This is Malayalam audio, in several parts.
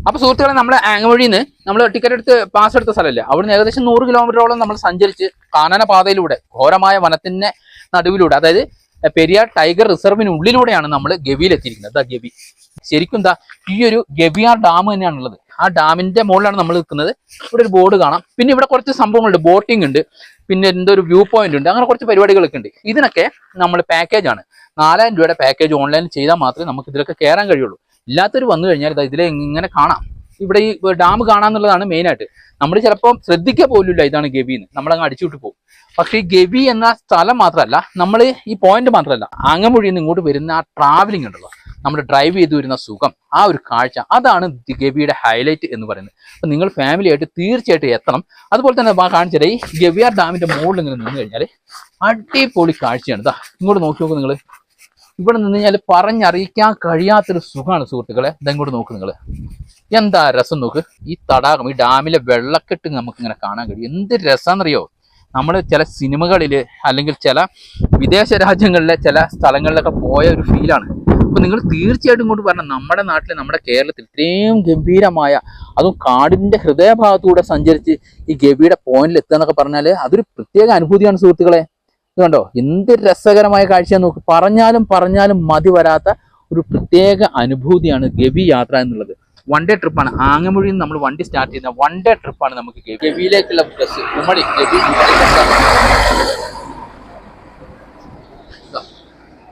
അപ്പൊ സുഹൃത്തുക്കളെ, നമ്മളെ ആങ്ങവഴിയിൽ നിന്ന് നമ്മൾ ടിക്കറ്റ് എടുത്ത് പാസ് എടുത്ത സ്ഥലമല്ലേ, അവിടുന്ന് ഏകദേശം 100 കിലോമീറ്ററോളം നമ്മൾ സഞ്ചരിച്ച് കാനന പാതയിലൂടെ ഘോരമായ വനത്തിന്റെ നടുവിലൂടെ, അതായത് പെരിയാർ ടൈഗർ റിസർവിനുള്ളിലൂടെയാണ് നമ്മൾ ഗവിയിൽ എത്തിയിരിക്കുന്നത്. ഗവി ശരിക്കും ഈ ഒരു ഗവിയാർ ഡാം തന്നെയാണുള്ളത്. ആ ഡാമിന്റെ മുകളിലാണ് നമ്മൾ നിൽക്കുന്നത്. ഇവിടെ ഒരു ബോർഡ് കാണാം. പിന്നെ ഇവിടെ കുറച്ച് സംഭവങ്ങളുണ്ട്, ബോട്ടിംഗ് ഉണ്ട്, പിന്നെ എന്തോ ഒരു വ്യൂ പോയിന്റ് ഉണ്ട്, അങ്ങനെ കുറച്ച് പരിപാടികളൊക്കെ ഉണ്ട്. ഇതിനൊക്കെ നമ്മൾ പാക്കേജാണ്. 4000 രൂപയുടെ പാക്കേജ് ഓൺലൈനിൽ ചെയ്താൽ മാത്രമേ നമുക്ക് ഇതിലൊക്കെ കയറാൻ കഴിയുള്ളൂ. ഇല്ലാത്തൊരു വന്നു കഴിഞ്ഞാൽ ഇതിലെ ഇങ്ങനെ കാണാം. ഇവിടെ ഈ ഡാം കാണാന്നുള്ളതാണ് മെയിനായിട്ട്. നമ്മൾ ചിലപ്പോൾ ശ്രദ്ധിക്കുക പോലുമില്ല ഇതാണ് ഗവി എന്ന്, നമ്മളങ്ങ് അടിച്ചുവിട്ട് പോകും. പക്ഷേ ഈ ഗവി എന്ന സ്ഥലം മാത്രമല്ല, നമ്മൾ ഈ പോയിന്റ് മാത്രമല്ല, ആങ്ങമൂഴിയിൽ നിന്ന് ഇങ്ങോട്ട് വരുന്ന ആ ട്രാവലിംഗ് ഉണ്ടല്ലോ, നമ്മൾ ഡ്രൈവ് ചെയ്ത് വരുന്ന സുഖം, ആ ഒരു കാഴ്ച, അതാണ് ഗവിയുടെ ഹൈലൈറ്റ് എന്ന് പറയുന്നത്. അപ്പം നിങ്ങൾ ഫാമിലി ആയിട്ട് തീർച്ചയായിട്ടും എത്തണം. അതുപോലെ തന്നെ കാണിച്ചത് ഈ ഗവിയാർ ഡാമിന്റെ മുകളിൽ ഇങ്ങനെ നിന്ന് കഴിഞ്ഞാൽ അടിപൊളി കാഴ്ചയാണ്. ഇങ്ങോട്ട് നോക്കി നോക്കൂ നിങ്ങൾ. ഇവിടെ നിന്ന് കഴിഞ്ഞാൽ പറഞ്ഞറിയിക്കാൻ കഴിയാത്തൊരു സുഖമാണ് സുഹൃത്തുക്കളെ. ഇതങ്ങോട്ട് നോക്ക് നിങ്ങൾ, എന്താ രസം നോക്ക്. ഈ തടാകം, ഈ ഡാമിലെ വെള്ളക്കെട്ട് നമുക്ക് ഇങ്ങനെ കാണാൻ കഴിയും. എന്ത് രസമാണെന്നറിയോ? നമ്മൾ ചില സിനിമകളിൽ അല്ലെങ്കിൽ ചില വിദേശ രാജ്യങ്ങളിലെ ചില സ്ഥലങ്ങളിലൊക്കെ പോയ ഒരു ഫീലാണ്. അപ്പൊ നിങ്ങൾ തീർച്ചയായിട്ടും ഇങ്ങോട്ട് പറഞ്ഞാൽ നമ്മുടെ നാട്ടിൽ, നമ്മുടെ കേരളത്തിൽ ഇത്രയും ഗംഭീരമായ, അതും കാടിന്റെ ഹൃദയഭാഗത്തൂടെ സഞ്ചരിച്ച് ഈ ഗവിയുടെ പോയിന്റിൽ എത്തുക എന്നൊക്കെ പറഞ്ഞാൽ അതൊരു പ്രത്യേക അനുഭൂതിയാണ് സുഹൃത്തുക്കളെ. ഇത് കണ്ടോ, എന്ത് രസകരമായ കാഴ്ചയാണ് നോക്ക്. പറഞ്ഞാലും മതി വരാത്ത ഒരു പ്രത്യേക അനുഭൂതിയാണ് ഗവി യാത്ര എന്നുള്ളത്. 1 ഡേ ട്രിപ്പാണ്. ആങ്ങമൂഴിയിൽ നിന്ന് നമ്മൾ വണ്ടി സ്റ്റാർട്ട് ചെയ്യുന്ന 1 ഡേ ട്രിപ്പാണ് നമുക്ക് ഗവിയിലേക്കുള്ള ബസ്. ഉമ്മടി ഗവി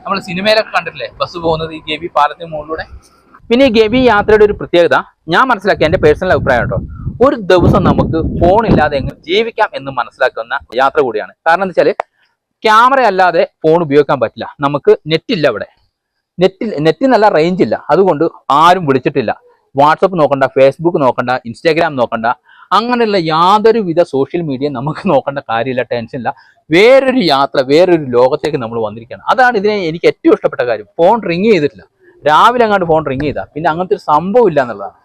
നമ്മൾ സിനിമയിലൊക്കെ കണ്ടിട്ടില്ലേ ബസ് പോകുന്നത് ഈ ഗവി പാലത്തിന് മുകളിലൂടെ. പിന്നെ ഈ ഗവി യാത്രയുടെ ഒരു പ്രത്യേകത ഞാൻ മനസ്സിലാക്കിയ, എൻ്റെ പേഴ്സണൽ അഭിപ്രായം കേട്ടോ, ഒരു ദിവസം നമുക്ക് ഫോൺ ഇല്ലാതെ എങ്ങനെ ജീവിക്കാം എന്ന് മനസ്സിലാക്കുന്ന യാത്ര കൂടിയാണ്. കാരണം എന്താ വെച്ചാൽ ക്യാമറ അല്ലാതെ ഫോൺ ഉപയോഗിക്കാൻ പറ്റില്ല. നമുക്ക് നെറ്റില്ല ഇവിടെ, നെറ്റിൽ നല്ല റേഞ്ച് ഇല്ല. അതുകൊണ്ട് ആരും വിളിച്ചിട്ടില്ല. വാട്സപ്പ് നോക്കണ്ട, ഫേസ്ബുക്ക് നോക്കണ്ട, ഇൻസ്റ്റാഗ്രാം നോക്കണ്ട, അങ്ങനെയുള്ള യാതൊരുവിധ സോഷ്യൽ മീഡിയ നമുക്ക് നോക്കേണ്ട കാര്യമില്ല, ടെൻഷനില്ല. വേറൊരു യാത്ര, വേറൊരു ലോകത്തേക്ക് നമ്മൾ വന്നിരിക്കുകയാണ്. അതാണ് ഇതിനെ എനിക്ക് ഏറ്റവും ഇഷ്ടപ്പെട്ട കാര്യം. ഫോൺ റിങ് ചെയ്തിട്ടില്ല. രാവിലെ അങ്ങോട്ട് ഫോൺ റിങ് ചെയ്താൽ പിന്നെ അങ്ങനത്തെ ഒരു സംഭവം ഇല്ല എന്നുള്ളതാണ്.